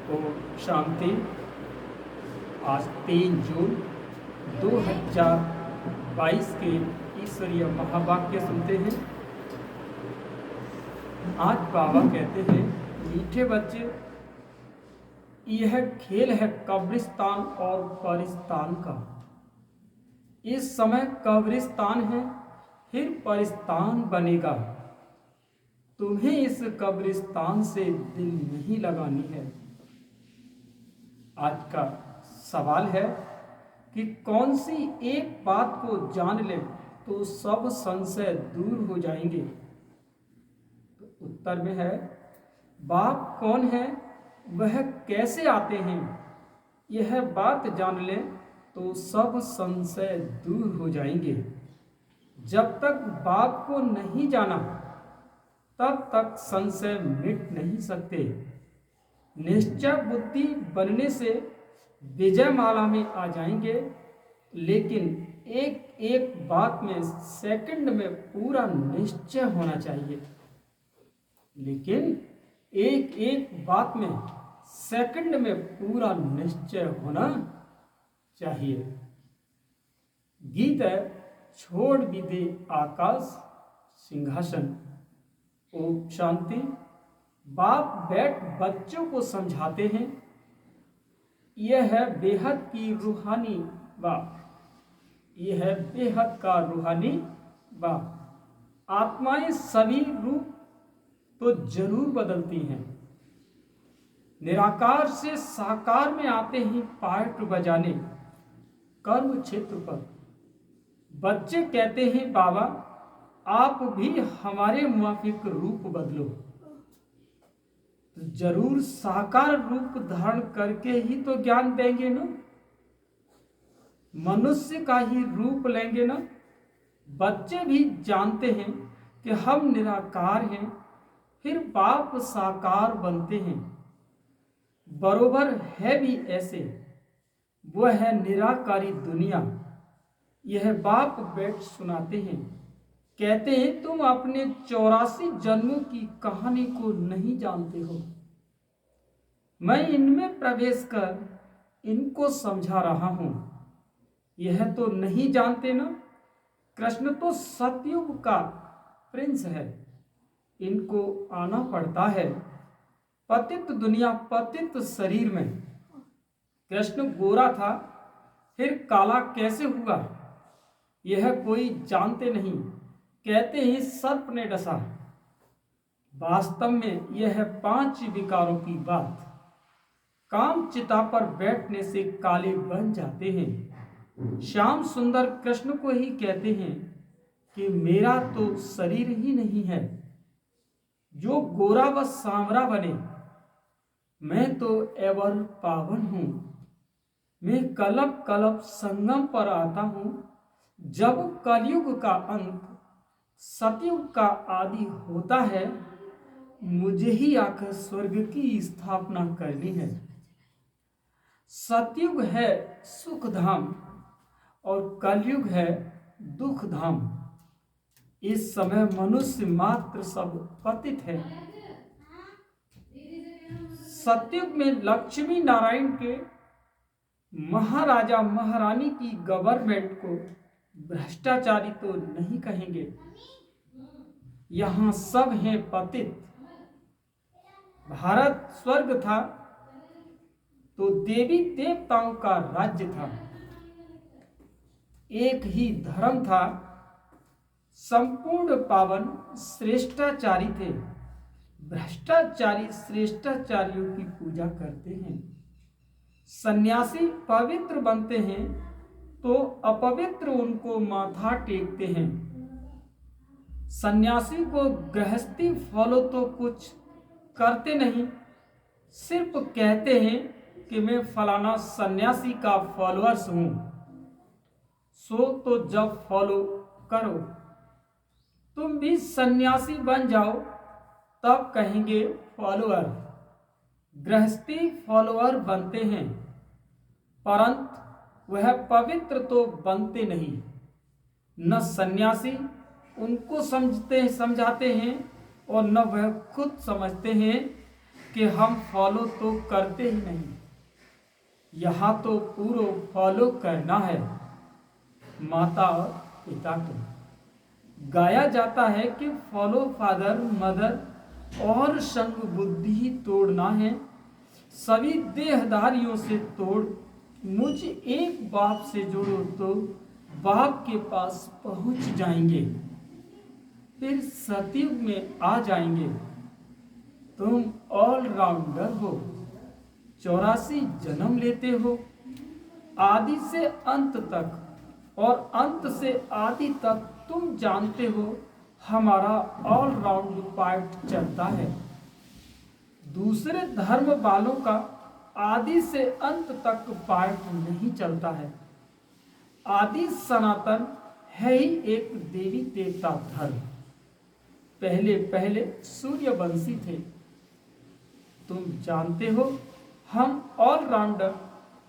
ओम शांति। आज 3 जून 2022 के ईश्वरीय महावाक्य सुनते हैं। आज बाबा कहते हैं, मीठे बच्चे, यह खेल है कब्रिस्तान और परिस्तान का। इस समय कब्रिस्तान है, फिर परिस्तान बनेगा। तुम्हें इस कब्रिस्तान से दिल नहीं लगानी है। आज का सवाल है कि कौन सी एक बात को जान ले तो सब संशय दूर हो जाएंगे। तो उत्तर में है, बाप कौन है, वह कैसे आते हैं, यह बात जान ले तो सब संशय दूर हो जाएंगे। जब तक बाप को नहीं जाना तब तक संशय मिट नहीं सकते। निश्चय बुद्धि बनने से विजय माला में आ जाएंगे, लेकिन एक एक बात में सेकंड में पूरा निश्चय होना चाहिए। लेकिन एक एक बात में सेकंड में पूरा निश्चय होना चाहिए। गीत है, छोड़ भी दे आकाश सिंहासन। ओम शांति। बाप बैठ बच्चों को समझाते हैं, यह है बेहद की रूहानी बात। यह है बेहद का रूहानी बात। आत्माएं सभी रूप तो जरूर बदलती हैं। निराकार से साकार में आते हैं पार्ट बजाने कर्म क्षेत्र पर। बच्चे कहते हैं, बाबा आप भी हमारे मुआफिक रूप बदलो। तो जरूर साकार रूप धारण करके ही तो ज्ञान देंगे ना, मनुष्य का ही रूप लेंगे ना। बच्चे भी जानते हैं कि हम निराकार हैं, फिर बाप साकार बनते हैं। बरोबर है भी ऐसे, वह है निराकारी दुनिया। यह बाप बैठ सुनाते हैं, कहते हैं, तुम अपने 84 जन्मों की कहानी को नहीं जानते हो। मैं इनमें प्रवेश कर इनको समझा रहा हूं। यह तो नहीं जानते ना, कृष्ण तो सतयुग का प्रिंस है। इनको आना पड़ता है पतित दुनिया पतित शरीर में। कृष्ण गोरा था, फिर काला कैसे हुआ, यह कोई जानते नहीं। कहते हैं सर्प ने डसा। वास्तव में यह है 5 विकारों की बात। काम चिता पर बैठने से काले बन जाते हैं। श्याम सुंदर कृष्ण को ही कहते हैं कि मेरा तो शरीर ही नहीं है जो गोरा व सांवरा बने। मैं तो एवर पावन हूं। मैं कलप कलप संगम पर आता हूं। जब कलयुग का अंत सतयुग का आदि होता है, मुझे ही आकर स्वर्ग की स्थापना करनी है। सतयुग है सुख धाम और कलयुग है दुख धाम। इस समय मनुष्य मात्र सब पतित है। सतयुग में लक्ष्मी नारायण के महाराजा महारानी की गवर्नमेंट को भ्रष्टाचारी तो नहीं कहेंगे। यहां सब हैं पतित। भारत स्वर्ग था तो देवी देवताओं का राज्य था। एक ही धर्म था, संपूर्ण पावन श्रेष्ठाचारी थे। भ्रष्टाचारी श्रेष्ठाचारियों की पूजा करते हैं। सन्यासी पवित्र बनते हैं तो अपवित्र उनको माथा टेकते हैं। सन्यासी को गृहस्थी फॉलो तो कुछ करते नहीं, सिर्फ कहते हैं कि मैं फलाना सन्यासी का फॉलोअर्स हूं। सो तो जब फॉलो करो, तुम भी सन्यासी बन जाओ, तब कहेंगे फॉलोअर। गृहस्थी फॉलोअर बनते हैं, परंतु वह पवित्र तो बनते नहीं। न सन्यासी उनको समझाते हैं और न वह खुद समझते हैं कि हम फॉलो तो करते ही नहीं, यहाँ तो पूरा फॉलो करना है माता और पिता को। गाया जाता है कि फॉलो फादर मदर और संग बुद्धि तोड़ना है, सभी देहधारियों से तोड़, मुझ एक बाप से जोड़ो तो बाप के पास पहुंच जाएंगे, फिर सतयुग में आ जाएंगे। तुम ऑलराउंडर हो, 84 जन्म लेते हो, आदि से अंत तक और अंत से आदि तक तुम जानते हो हमारा ऑलराउंड पार्ट चलता है। दूसरे धर्म वालों का आदि से अंत तक पार्ट नहीं चलता है। आदि सनातन है ही एक देवी देवता धर्म। पहले पहले सूर्यवंशी थे। तुम जानते हो हम ऑलराउंडर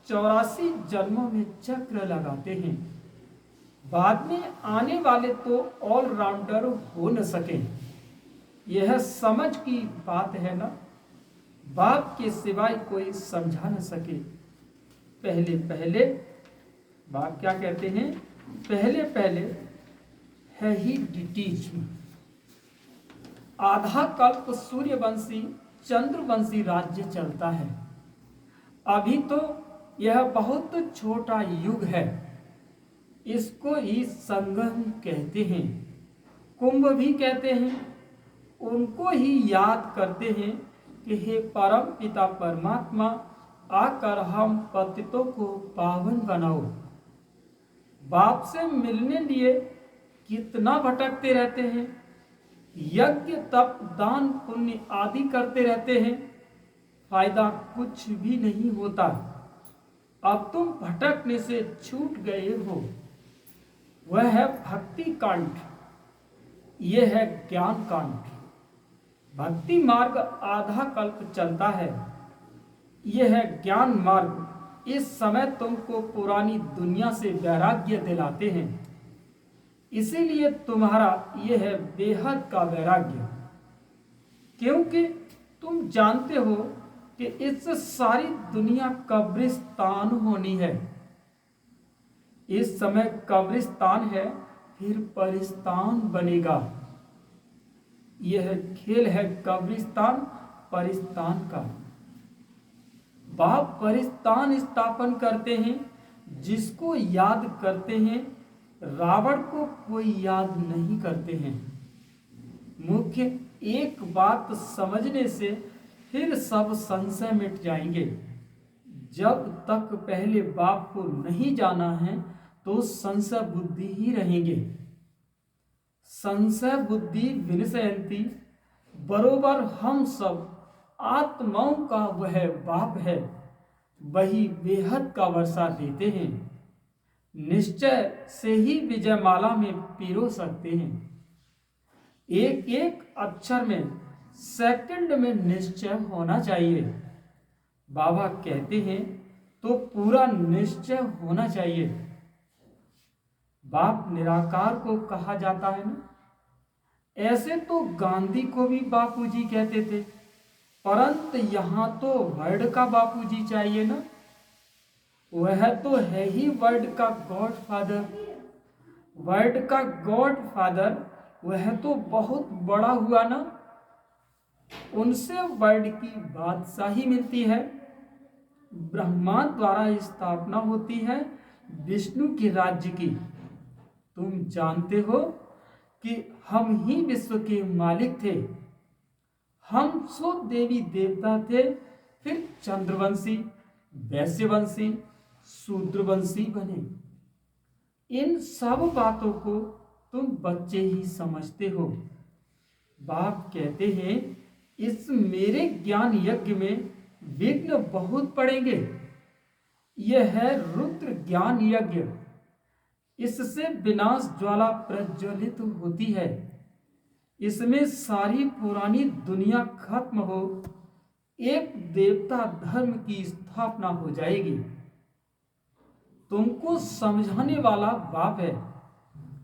84 जन्मों में चक्र लगाते हैं। बाद में आने वाले तो ऑलराउंडर हो न सके। यह समझ की बात है ना, बाप के सिवाय कोई समझा न सके। पहले पहले बाप क्या कहते हैं, पहले पहले है ही डिटीज्म। आधा कल्प सूर्यवंशी चंद्रवंशी राज्य चलता है। अभी तो यह बहुत छोटा युग है, इसको ही संगम कहते हैं, कुंभ भी कहते हैं। उनको ही याद करते हैं कि हे परम पिता परमात्मा, आकर हम पतितों को पावन बनाओ। बाप से मिलने लिए कितना भटकते रहते हैं, यज्ञ तप दान पुण्य आदि करते रहते हैं, फायदा कुछ भी नहीं होता। अब तुम भटकने से छूट गए हो। वह है भक्ति कांड, यह है ज्ञान कांड। भक्ति मार्ग आधा कल्प चलता है, यह है ज्ञान मार्ग। इस समय तुमको पुरानी दुनिया से वैराग्य दिलाते हैं, इसीलिए तुम्हारा यह है बेहद का वैराग्य, क्योंकि तुम जानते हो कि इस सारी दुनिया कब्रिस्तान होनी है। इस समय कब्रिस्तान है, फिर परिस्तान बनेगा। यह खेल है कब्रिस्तान परिस्तान का। बाप परिस्तान स्थापन करते हैं, जिसको याद करते हैं, रावण को कोई याद नहीं करते हैं। मुख्य एक बात समझने से फिर सब संशय मिट जाएंगे। जब तक पहले बाप को नहीं जाना है तो संशय बुद्धि ही रहेंगे। संशय बुद्धि विनशयंती, बरोबर हम सब आत्माओं का वह बाप है, वही बेहद का वर्षा देते हैं। निश्चय से ही विजयमाला में पिरो सकते हैं। एक एक अक्षर में सेकंड में निश्चय होना चाहिए। बाबा कहते हैं तो पूरा निश्चय होना चाहिए। बाप निराकार को कहा जाता है ना। ऐसे तो गांधी को भी बापूजी कहते थे, परंतु यहाँ तो वर्ल्ड का बापूजी चाहिए ना। वह तो है ही वर्ल्ड का गॉड फादर। वर्ल्ड का गॉड फादर वह तो बहुत बड़ा हुआ ना। उनसे वर्ल्ड की बादशाही मिलती है। ब्रह्मा द्वारा स्थापना होती है विष्णु के राज्य की। तुम जानते हो कि हम ही विश्व के मालिक थे। हम सो देवी देवता थे, फिर चंद्रवंशी, वैश्यवंशी, शूद्रवंशी बने। इन सब बातों को तुम बच्चे ही समझते हो। बाप कहते हैं इस मेरे ज्ञान यज्ञ में विघ्न बहुत पड़ेंगे। यह है रुद्र ज्ञान यज्ञ। इससे विनाश ज्वाला प्रज्वलित होती है। इसमें सारी पुरानी दुनिया खत्म हो, एक देवता धर्म की स्थापना हो जाएगी। तुमको समझाने वाला बाप है।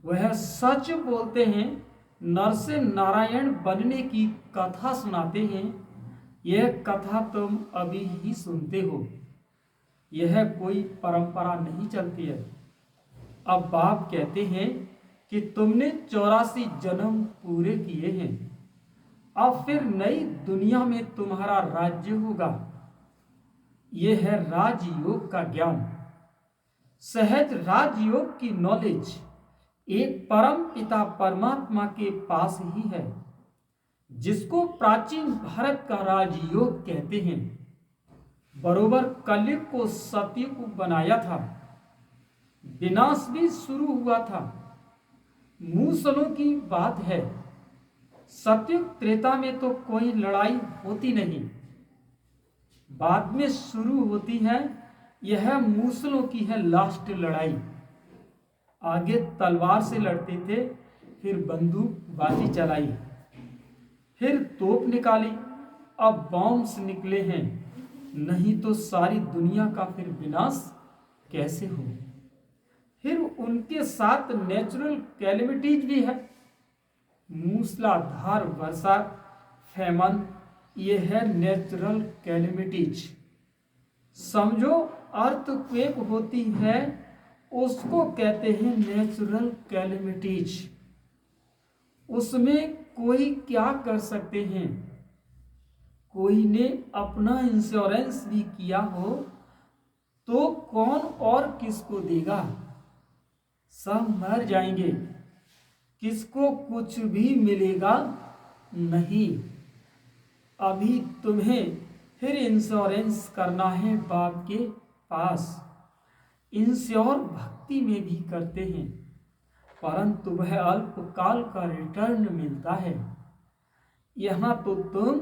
वह सच बोलते हैं, नर से नारायण बनने की कथा सुनाते हैं, यह कथा तुम अभी ही सुनते हो, यह कोई परंपरा नहीं चलती है। अब बाप कहते हैं कि तुमने 84 जन्म पूरे किए हैं, अब फिर नई दुनिया में तुम्हारा राज्य होगा। यह है राजयोग का ज्ञान, सहज राजयोग की नॉलेज एक परम पिता परमात्मा के पास ही है, जिसको प्राचीन भारत का राजयोग कहते हैं। बरोबर कलयुग को सतयुग बनाया था, विनाश भी शुरू हुआ था। मूसलों की बात है, सतयुग त्रेता में तो कोई लड़ाई होती नहीं, बाद में शुरू होती है। यह मूसलों की है लास्ट लड़ाई। आगे तलवार से लड़ते थे, फिर बंदूकबाजी चलाई, फिर तोप निकाली, अब बॉम्ब्स निकले हैं। नहीं तो सारी दुनिया का फिर विनाश कैसे हो। फिर उनके साथ नेचुरल कैलेमिटीज भी है, मूसलाधार वर्षा, फैमन, ये है नेचुरल कैलेमिटीज। समझो अर्थक्वेक होती है, उसको कहते हैं नेचुरल कैलेमिटीज। उसमें कोई क्या कर सकते हैं, कोई ने अपना इंश्योरेंस भी किया हो तो कौन और किसको देगा। सब मर जाएंगे, किसको कुछ भी मिलेगा नहीं। अभी तुम्हें फिर इंश्योरेंस करना है बाप के पास। इंश्योर भक्ति में भी करते हैं, परंतु वह अल्पकाल का रिटर्न मिलता है। यहाँ तो तुम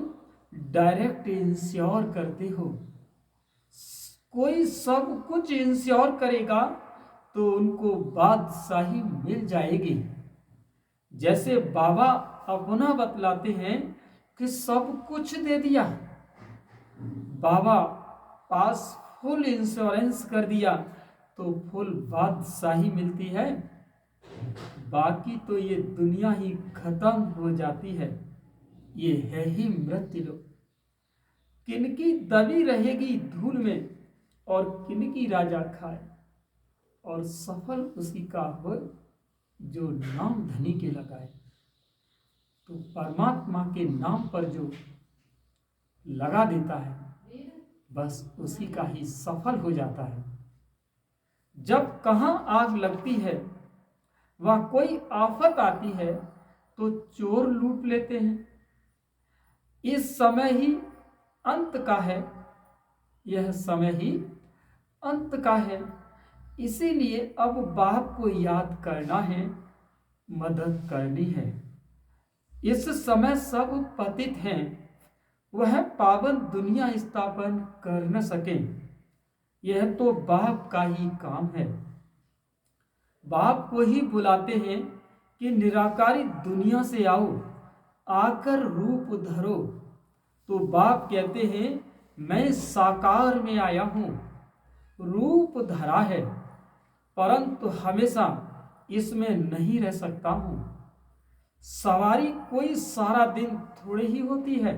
डायरेक्ट इंश्योर करते हो। कोई सब कुछ इंश्योर करेगा तो उनको बादशाही मिल जाएगी। जैसे बाबा अपना बतलाते हैं कि सब कुछ दे दिया, बाबा पास फुल इंश्योरेंस कर दिया तो फुल बादशाही मिलती है। बाकी तो ये दुनिया ही खत्म हो जाती है। ये है ही मृत्यु लोक। किनकी दबी रहेगी धूल में और किनकी राजा खाए, और सफल उसी का हो जो नाम धनी के लगाए। तो परमात्मा के नाम पर जो लगा देता है, बस उसी का ही सफल हो जाता है। जब कहाँ आग लगती है, वह कोई आफत आती है, तो चोर लूट लेते हैं। इस समय ही अंत का है, यह समय ही अंत का है। इसीलिए अब बाप को याद करना है, मदद करनी है। इस समय सब पतित हैं, वह पावन दुनिया स्थापन कर न सके। यह तो बाप का ही काम है। बाप को ही बुलाते हैं कि निराकारी दुनिया से आओ, आकर रूप धरो। तो बाप कहते हैं मैं साकार में आया हूं, रूप धरा है, परंतु हमेशा इसमें नहीं रह सकता हूं। सवारी कोई सारा दिन थोड़ी ही होती है।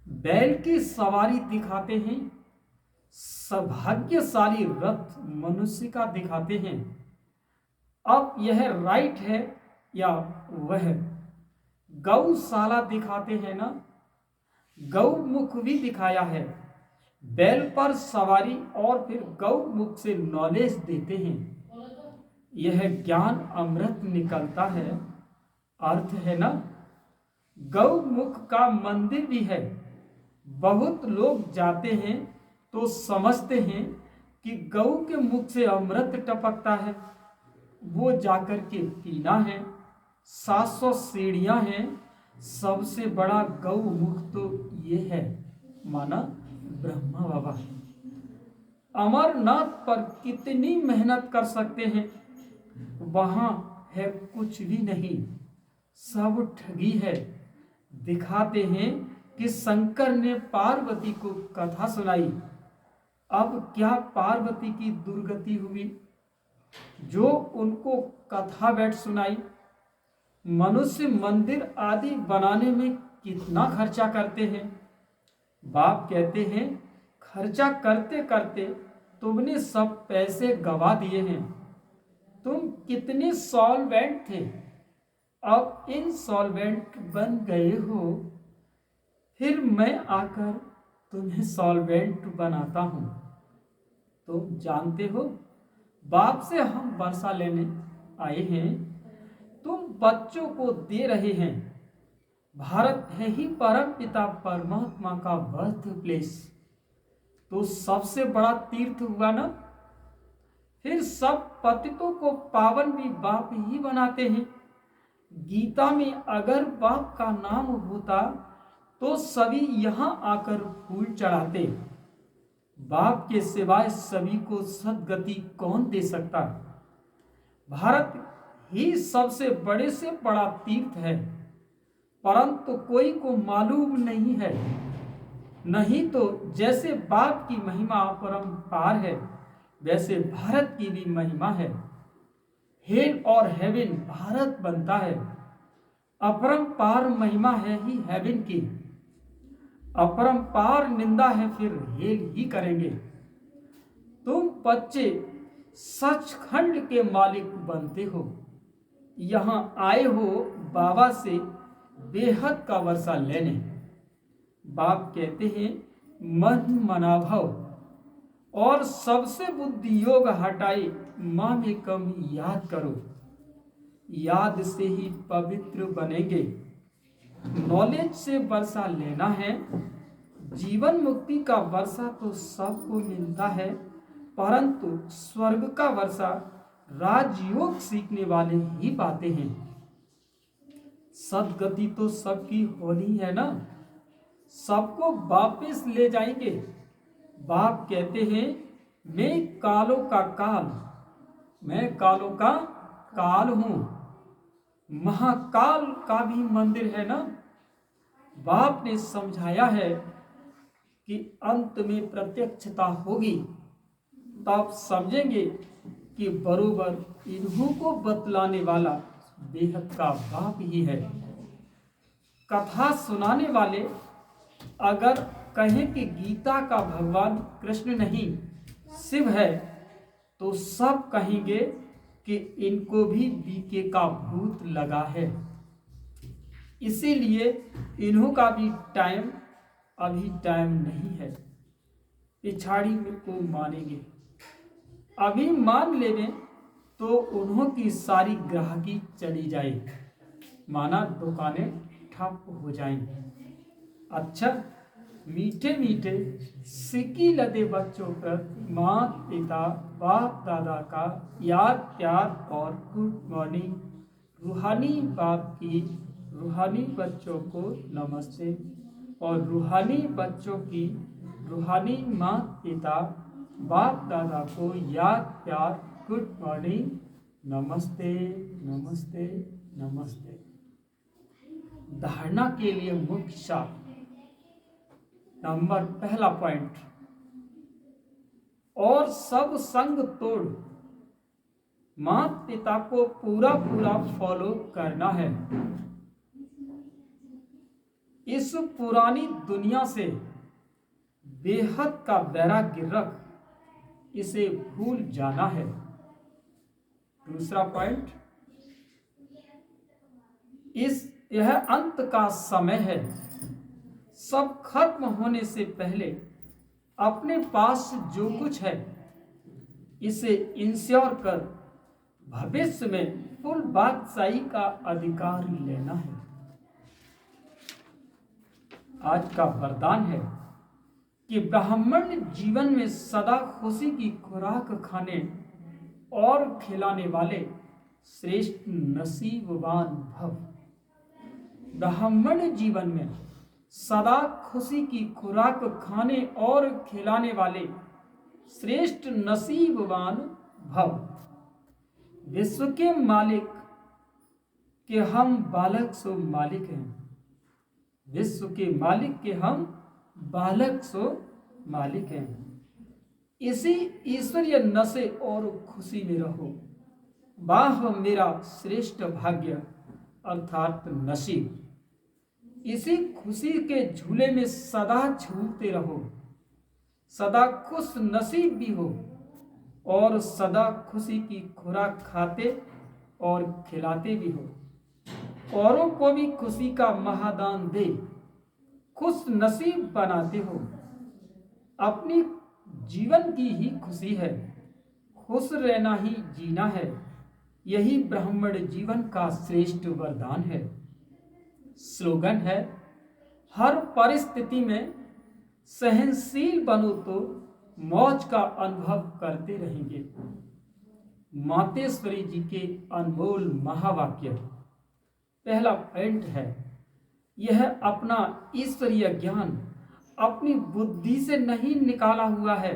बैल की सवारी दिखाते हैं, सौभाग्यशाली रथ मनुष्य का दिखाते हैं। अब यह राइट है या वह गौशाला दिखाते हैं ना, गौमुख भी दिखाया है। बैल पर सवारी और फिर गौमुख से नॉलेज देते हैं। यह ज्ञान अमृत निकलता है, अर्थ है ना। गौमुख का मंदिर भी है। बहुत लोग जाते हैं तो समझते हैं कि गौ के मुख से अमृत टपकता है, वो जाकर के पीना है। 700 सीढ़ियां हैं, सबसे बड़ा गौमुख तो ये है, माना ब्रह्मा बाबा। अमरनाथ पर कितनी मेहनत कर सकते हैं, वहां है कुछ भी नहीं, सब ठगी है। दिखाते हैं कि शंकर ने पार्वती को कथा सुनाई। अब क्या पार्वती की दुर्गति हुई जो उनको कथा बैठ सुनाई। मनुष्य मंदिर आदि बनाने में कितना खर्चा करते हैं, बाप कहते हैं, खर्चा करते करते तुमने सब पैसे गवा दिए हैं। तुम कितने सॉल्वेंट थे, अब इनसॉल्वेंट बन गए हो। फिर मैं आकर तुम्हें सॉल्वेंट बनाता हूं। तुम जानते हो, बाप से हम वर्षा लेने आए हैं, तुम बच्चों को दे रहे हैं। भारत है ही परम पिता परमात्मा का बर्थ प्लेस, तो सबसे बड़ा तीर्थ हुआ ना। फिर सब पतितों को पावन भी बाप ही बनाते हैं। गीता में अगर बाप का नाम होता तो सभी यहां आकर फूल चढ़ाते। बाप के सिवाय सभी को सद्गति कौन दे सकता। भारत ही सबसे बड़े से बड़ा तीर्थ है, परंतु कोई को मालूम नहीं है। नहीं तो जैसे बाप की महिमा अपरंपार है, वैसे भारत की भी महिमा है। हेल और हेवन भारत बनता है, अपरंपार महिमा है ही हेवन की। अपरंपार निंदा है फिर हेल ही करेंगे। तुम बच्चे सचखंड के मालिक बनते हो, यहां आए हो बाबा से बेहद का वर्षा लेने। बाप कहते हैं, मन मनाभव और सबसे बुद्धि योग हटाए माँ में कम याद करो। याद से ही पवित्र बनेंगे। नॉलेज से वर्षा लेना है। जीवन मुक्ति का वर्षा तो सबको मिलता है, परंतु स्वर्ग का वर्षा राजयोग सीखने वाले ही पाते हैं। सदगति तो सबकी होनी है ना, सबको वापस ले जाएंगे। बाप कहते हैं, मैं कालों का काल, मैं कालों का काल हूं। महाकाल का भी मंदिर है ना। बाप ने समझाया है कि अंत में प्रत्यक्षता होगी, तब समझेंगे कि बरोबर इन्हों को बतलाने वाला बेहद का बाप ही है। कथा सुनाने वाले अगर कहें कि गीता का भगवान कृष्ण नहीं शिव है, तो सब कहेंगे कि इनको भी बीके का भूत लगा है। इसीलिए इन्हों का भी टाइम अभी टाइम नहीं है। पिछाड़ी में को मानेंगे, अभी मान लेवे तो उन्हों की सारी ग्राहकी चली जाए, माना दुकानें ठप हो जाएंगी। अच्छा, मीठे मीठे सिक्की लदे बच्चों पर माँ पिता बाप दादा का याद प्यार और गुड मॉर्निंग। रूहानी बाप की रूहानी बच्चों को नमस्ते, और रूहानी बच्चों की रूहानी माँ पिता बाप दादा को याद प्यार गुड मॉर्निंग, नमस्ते नमस्ते नमस्ते। धारणा के लिए मुख्य सार नंबर पहला पॉइंट, और सब संग तोड़ माँ पिता को पूरा पूरा फॉलो करना है। इस पुरानी दुनिया से बेहद का वैराग्य रख, इसे भूल जाना है। दूसरा पॉइंट, यह अंत का समय है। सब खत्म होने से पहले अपने पास जो कुछ है इसे इंश्योर कर भविष्य में फुल बादशाही का अधिकार लेना है। आज का वरदान है कि ब्राह्मण जीवन में सदा खुशी की खुराक खाने और खिलाने वाले श्रेष्ठ नसीबवान भव। ब्राह्मण जीवन में सदा खुशी की खुराक खाने और खिलाने वाले श्रेष्ठ नसीबवान भव। विश्व के मालिक के हम बालक सो मालिक हैं। विश्व के मालिक के हम बालक सो मालिक हैं। इसी ईश्वरीय नशे और खुशी में रहो। वाह मेरा श्रेष्ठ भाग्य अर्थात नसीब। इसी खुशी के झूले में सदा झूलते रहो, सदा खुश नसीब भी हो और सदा खुशी की खुराक खाते और खिलाते भी हो। औरों को भी खुशी का महादान दे, खुश नसीब बनाते हो। अपनी जीवन की ही खुशी है, खुश रहना ही जीना है। यही ब्राह्मण जीवन का श्रेष्ठ वरदान है। स्लोगन है, हर परिस्थिति में सहनशील बनो तो मौज का अनुभव करते रहेंगे। मातेश्वरी जी के अनमोल महावाक्य। पहला पॉइंट है, यह अपना ईश्वरीय ज्ञान अपनी बुद्धि से नहीं निकाला हुआ है,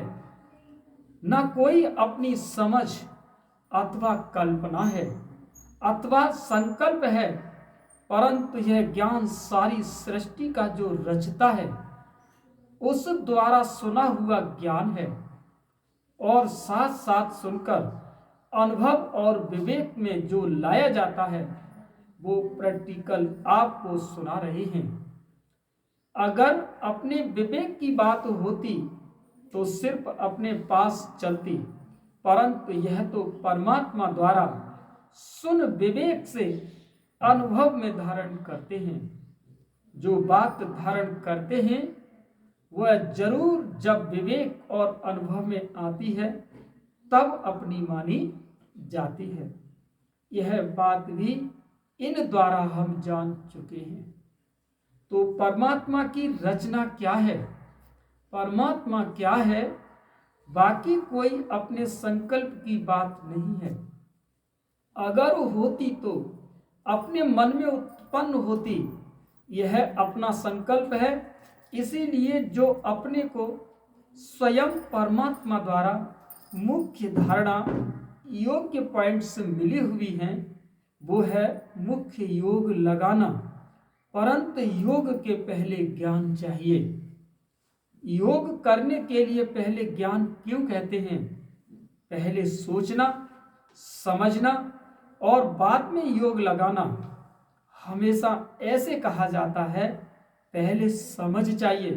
न कोई अपनी समझ अथवा कल्पना है अथवा संकल्प है, परंतु यह ज्ञान सारी सृष्टि का जो रचता है उस द्वारा सुना हुआ ज्ञान है और साथ साथ सुनकर अनुभव और विवेक में जो लाया जाता है वो प्रैक्टिकल आपको सुना रहे हैं। अगर अपने विवेक की बात होती तो सिर्फ अपने पास चलती, परंतु यह तो परमात्मा द्वारा सुन विवेक से अनुभव में धारण करते हैं। जो बात धारण करते हैं वह जरूर जब विवेक और अनुभव में आती है तब अपनी मानी जाती है। यह बात भी इन द्वारा हम जान चुके हैं। तो परमात्मा की रचना क्या है, परमात्मा क्या है, बाकी कोई अपने संकल्प की बात नहीं है। अगर होती तो अपने मन में उत्पन्न होती, यह अपना संकल्प है। इसीलिए जो अपने को स्वयं परमात्मा द्वारा मुख्य धारणा योग्य पॉइंट से मिली हुई हैं वो है मुख्य योग लगाना। परंतु योग के पहले ज्ञान चाहिए। योग करने के लिए पहले ज्ञान क्यों कहते हैं? पहले सोचना, समझना और बाद में योग लगाना। हमेशा ऐसे कहा जाता है, पहले समझ चाहिए,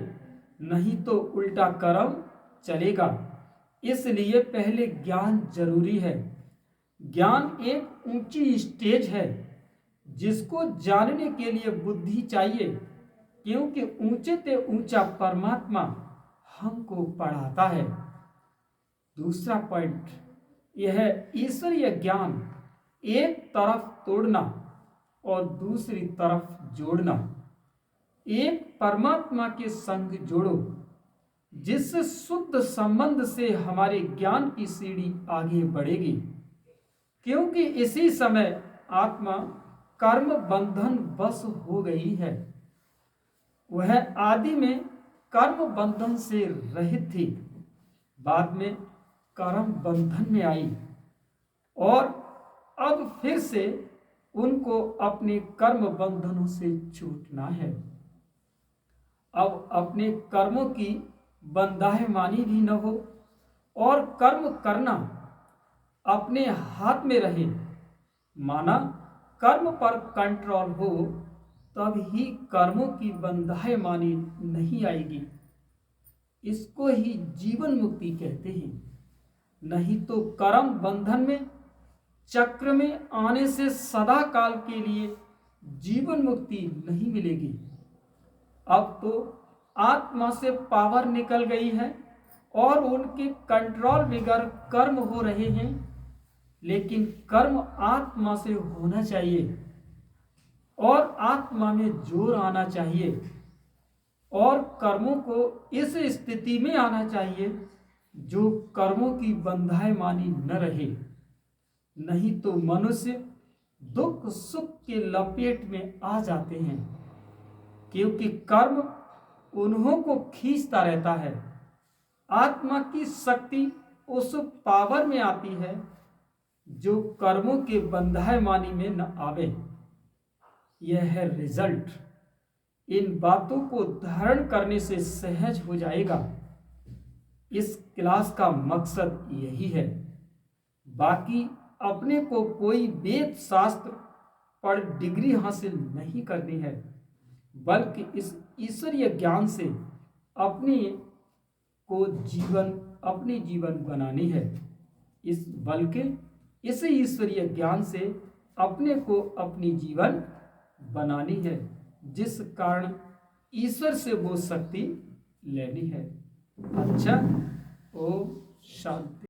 नहीं तो उल्टा कर्म चलेगा। इसलिए पहले ज्ञान जरूरी है। ज्ञान एक ऊंची स्टेज है जिसको जानने के लिए बुद्धि चाहिए, क्योंकि ऊंचे से ऊंचा परमात्मा हमको पढ़ाता है। दूसरा पॉइंट यह है, ईश्वरीय ज्ञान एक तरफ तोड़ना और दूसरी तरफ जोड़ना। एक परमात्मा के संग जोड़ो, जिससे शुद्ध संबंध से हमारे ज्ञान की सीढ़ी आगे बढ़ेगी, क्योंकि इसी समय आत्मा कर्म बंधन बस हो गई है। वह आदि में कर्म बंधन से रहित थी, बाद में कर्म बंधन में आई और अब फिर से उनको अपने कर्म बंधनों से छूटना है। अब अपने कर्मों की बंधाएमानी भी न हो और कर्म करना अपने हाथ में रहे। माना कर्म पर कंट्रोल हो तब ही कर्मों की बंधाएमानी नहीं आएगी। इसको ही जीवन मुक्ति कहते हैं। नहीं तो कर्म बंधन में चक्र में आने से सदा काल के लिए जीवन मुक्ति नहीं मिलेगी। अब तो आत्मा से पावर निकल गई है और उनके कंट्रोल बगैर कर्म हो रहे हैं, लेकिन कर्म आत्मा से होना चाहिए और आत्मा में जोर आना चाहिए और कर्मों को इस स्थिति में आना चाहिए जो कर्मों की बंधाएमानी न रहे। नहीं तो मनुष्य दुख सुख के लपेट में आ जाते हैं, क्योंकि कर्म उन्हों को खींचता रहता है। आत्मा की शक्ति उस पावर में आती है जो कर्मों के बंधाएमानी में न आवे। यह है रिजल्ट। इन बातों को धारण करने से सहज हो जाएगा। इस क्लास का मकसद यही है। बाकी अपने को कोई वेद शास्त्र पर डिग्री हासिल नहीं करनी है। बल्कि इस ईश्वरीय ज्ञान से अपने को अपनी जीवन बनानी है। बल्कि इस ईश्वरीय ज्ञान से अपने को अपनी जीवन बनानी है, जिस कारण ईश्वर से वो शक्ति लेनी है। अच्छा, ओम शांति।